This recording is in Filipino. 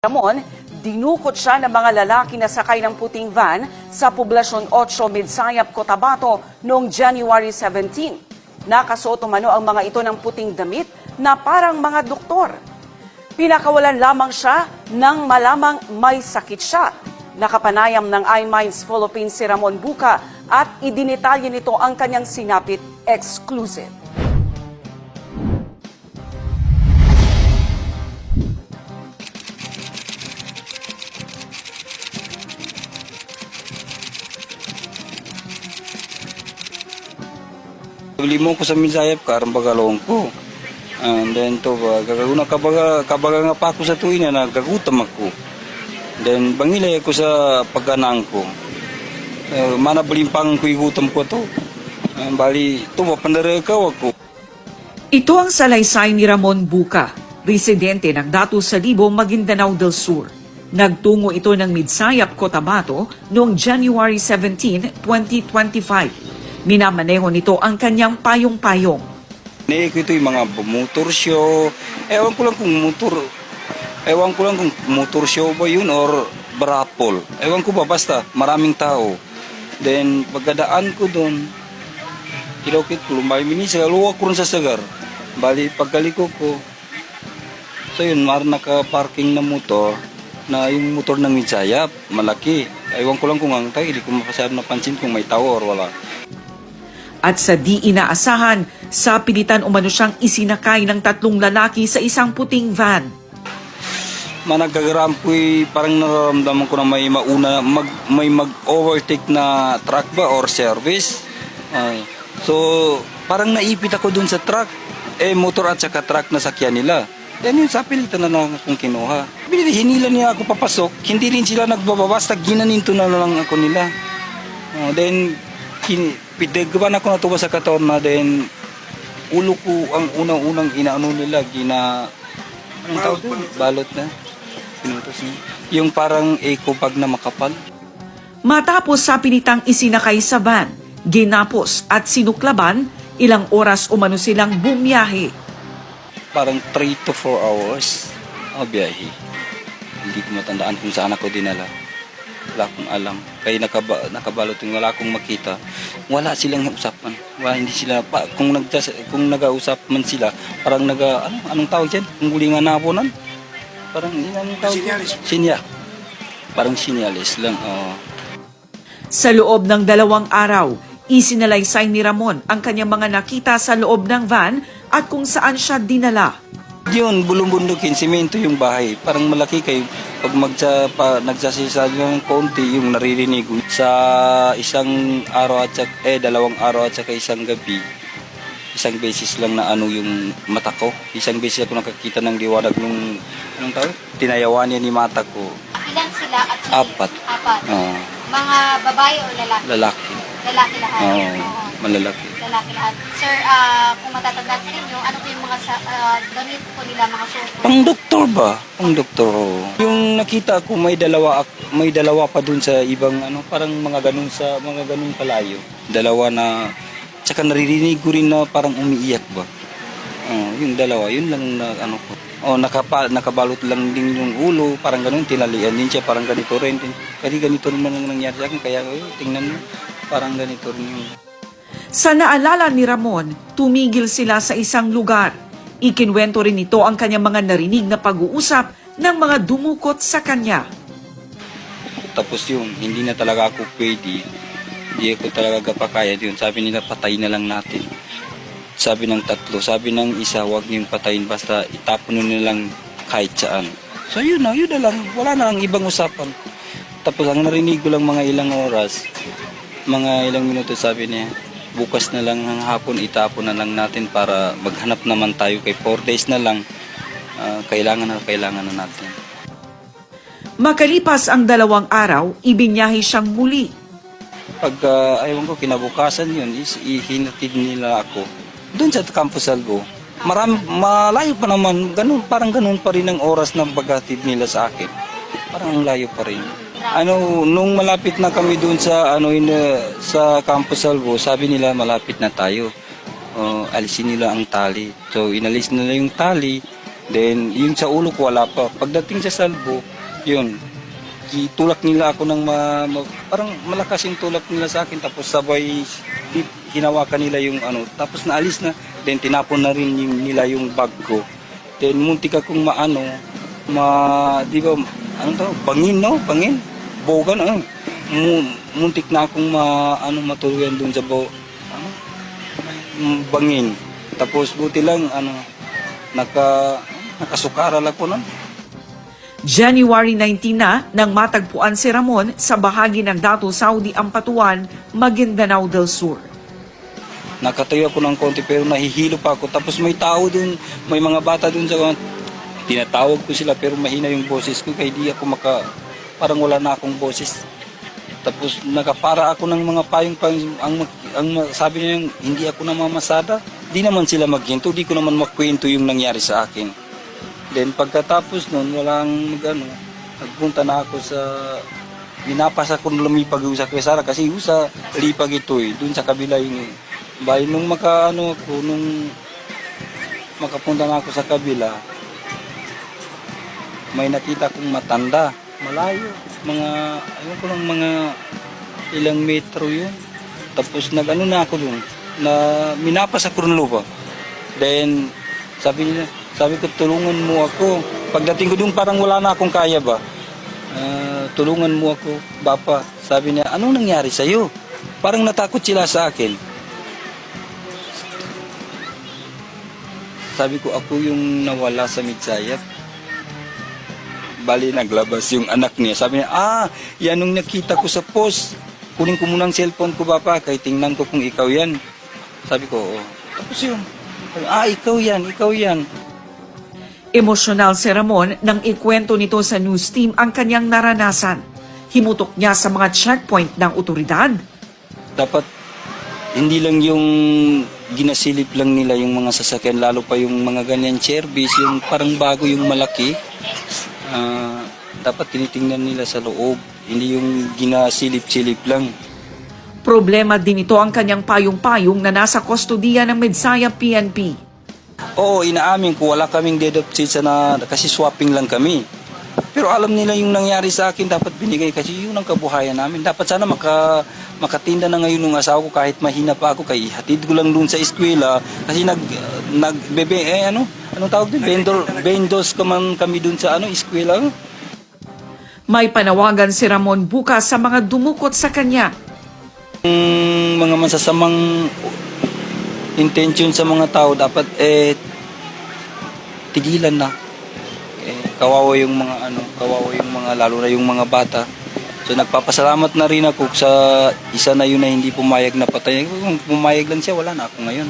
Ramon, dinukot siya ng mga lalaki na sakay ng puting van sa Poblasyon 8, Midsayap, Cotabato noong January 17. Nakasuot umano ang mga ito ng puting damit na parang mga doktor. Pinakawalan lamang siya nang malamang may sakit siya. Nakapanayam ng iMinds Philippines si Ramon Buca at idinetalye nito ang kanyang sinapit exclusive. Limo ko sa Midsayap karang bagalong ko. And then to gaguna kabaga nga pa ako sa tuwi na nagagutom ako. Then bangilay ako sa pagganang ko. Mana balimpang ko gutom ko to. Bali to mapandarakaw ako. Ito ang salaysay ni Ramon Buca, residente ng Datu Salibo, Maguindanao del Sur. Nagtungo ito ng Midsayap, Cotabato noong January 17, 2025. Minamaneho nito ang kanyang payong-payong. Ito yung mga motor show. Ewan ko lang kung motor show ba yun or barapol. Ewan ko ba, basta maraming tao. Then pagkadaan ko doon, kilokit ko, lumay-minis, luwag ko rin sa sagar. Bali, pagkaliko ko, so yun, naka-parking na motor, na yung motor ng Midsayap, malaki. Ewan ko lang kung ang tayo, hindi ko mapasabi napansin kung may tao or wala. At sa di inaasahan, sa pilitan umano siyang isinakay ng 3 lalaki sa isang puting van. Managagarampoy, parang nararamdaman ko na may mag-overtake na truck ba or service. So, parang naipit ako dun sa truck. Motor at saka truck na sakyan nila. Then yun, sa pilitan na lang akong kinuha. Hinila niya ako papasok. Hindi rin sila nagbababasta. Ginaninto na lang ako nila. Then, pidagawan ako natuwa sa katawan na then ulo ko ang unang-unang inaano nila balot na pinutos niya. Yung parang eco bag na makapal. Matapos sa pinitang isinakay sa van, ginapos at sinuklaban, ilang oras umano silang bumiyahe. Parang 3 to 4 hours ang biyahe. Hindi ko matandaan kung saan ako dinala. Wala akong alam. Kaya nakabalot yung wala akong makita. Wala silang usapan. Hindi sila kung nag-usap man sila, parang anong tawag diyan? Kung gulingan na po nan. Parang anong tawag? Sinya. Parang sinyalis lang. Sa loob ng 2 araw, isinalaysay ni Ramon ang kanyang mga nakita sa loob ng van at kung saan siya dinala. Yun, bulong-bundukin, simento yung bahay. Parang malaki kayo. Pag nagsasisa ng konti, yung naririnig ko. Sa isang araw at saka, 2 araw at saka isang gabi, isang beses lang na yung mata ko. Isang beses ako nakakita ng liwanag nung, anong tawag? Tinayawan niya ni mata ko. Ilan sila at 4. Mga babae o lalaki? Lalaki. Lalaki lahat? Malalaki. Lalaki lahat. Sir, kung matatandaan ninyo, ano po yung mga gamit po nila, mga suot? Pang-doktor ba? Pang-doktor. Yung nakita ko may dalawa pa dun sa ibang parang mga ganun kalayo. Dalawa na tsaka naririnig ko rin na parang umiiyak ba. Yung dalawa, yun lang na ko. Nakabalot lang din yung ulo, parang ganun, tinalian din siya, parang ganito rin. Kasi ganito naman ang nangyari sa akin, kaya tingnan mo, parang ganito rin yung... Sa naalala ni Ramon, tumigil sila sa isang lugar. Ikinwento rin nito ang kanyang mga narinig na pag-uusap ng mga dumukot sa kanya. Tapos yun, hindi na talaga ako pwede. Hindi ako talaga kapakaya yun. Sabi nila, patay na lang natin. Sabi ng 3, sabi ng isa, huwag niyong patayin, basta itapon nyo lang kahit saan. So yun na lang, wala na lang ibang usapan. Tapos ang narinig ko lang mga ilang oras, mga ilang minuto, sabi niya, bukas na lang ng hapon, itapon na lang natin para maghanap naman tayo kay 4 days na lang. Kailangan na natin. Makalipas ang 2 araw, ibinyahe siyang muli. Pag ayaw ko, kinabukasan yun, ihinatid nila ako. Doon sa Campus Salvo, malayo pa naman, parang ganun pa rin ang oras ng paghatid nila sa akin. Parang layo pa rin. Nung malapit na kami doon sa sa Campus Salvo, sabi nila malapit na tayo. Alisin nila ang tali. So inalis nila yung tali. Then, yung sa ulo ko, wala pa. Pagdating sa salbo, yun, tulak nila ako ng parang malakas yung tulak nila sa akin. Tapos sabay, hinawakan nila yung ano. Tapos naalis na. Then, tinapon na rin nila yung bag ko. Then, muntik akong di ba, ano to, bangin, no? Bangin. Bogan, muntik na akong matuluyan dun sa bangin. Tapos, buti lang, nakasukaral ako nun. January 19 na nang matagpuan si Ramon sa bahagi ng Dato Saudi Ampatuan, Maguindanao del Sur. Nakatayo ako ng konti pero nahihilo pa ako. Tapos may tao dun, may mga bata dun sa tinatawag ko sila pero mahina yung boses ko kaya di ako parang wala na akong boses. Tapos nakapara ako ng mga payong ang sabi niya hindi ako namamasada. Di naman sila maghinto, di ko naman makwento yung nangyari sa akin. Then pagkatapos nun, nagpunta na ako minapas ako lumipag sa Quezara kasi sa lipag ito dun sa kabila yung bahay. Nung makapunta na ako sa kabila, may nakita kong matanda, malayo, mga ilang metro yun. Tapos na ako dun, minapas ako ng lupa. Then sabi ko, tulungan mo ako. Pagdating ko doon, parang wala na akong kaya ba. Tulungan mo ako, Bapa. Sabi niya, anong nangyari sa'yo? Parang natakot sila sa akin. Sabi ko, ako yung nawala sa Midsayap. Bali, naglabas yung anak niya. Sabi niya, yan nung nakita ko sa post. Kunin ko muna ang cellphone ko, Bapa, kaya tingnan ko kung ikaw yan. Sabi ko, oo. Tapos yun. Ikaw yan. Emosyonal si Ramon nang ikwento nito sa news team ang kanyang naranasan. Himutok niya sa mga checkpoint ng otoridad. Dapat hindi lang yung ginasilip lang nila yung mga sasakyan, lalo pa yung mga ganyan service, yung parang bago yung malaki. Dapat tinitingnan nila sa loob, hindi yung ginasilip-silip lang. Problema din ito ang kanyang payong-payong na nasa kustodiya ng Midsayap PNP. Oo, inaamin ko, wala kaming deed of sales kasi swapping lang kami. Pero alam nila yung nangyari sa akin, dapat binigay kasi yun ang kabuhayan namin. Dapat sana makatinda na ngayon ng asawa ko kahit mahina pa ako, kay hatid ko lang dun sa eskwela kasi anong tawag din? Vendors kami dun sa eskwela. May panawagan si Ramon bukas sa mga dumukot sa kanya. Mga masasamang intention sa mga tao dapat tigilan na. Kawawa yung mga lalo na yung mga bata. So nagpapasalamat na rin ako sa isa na yun na hindi pumayag na patay. Kung pumayag lang siya, wala na ako ngayon.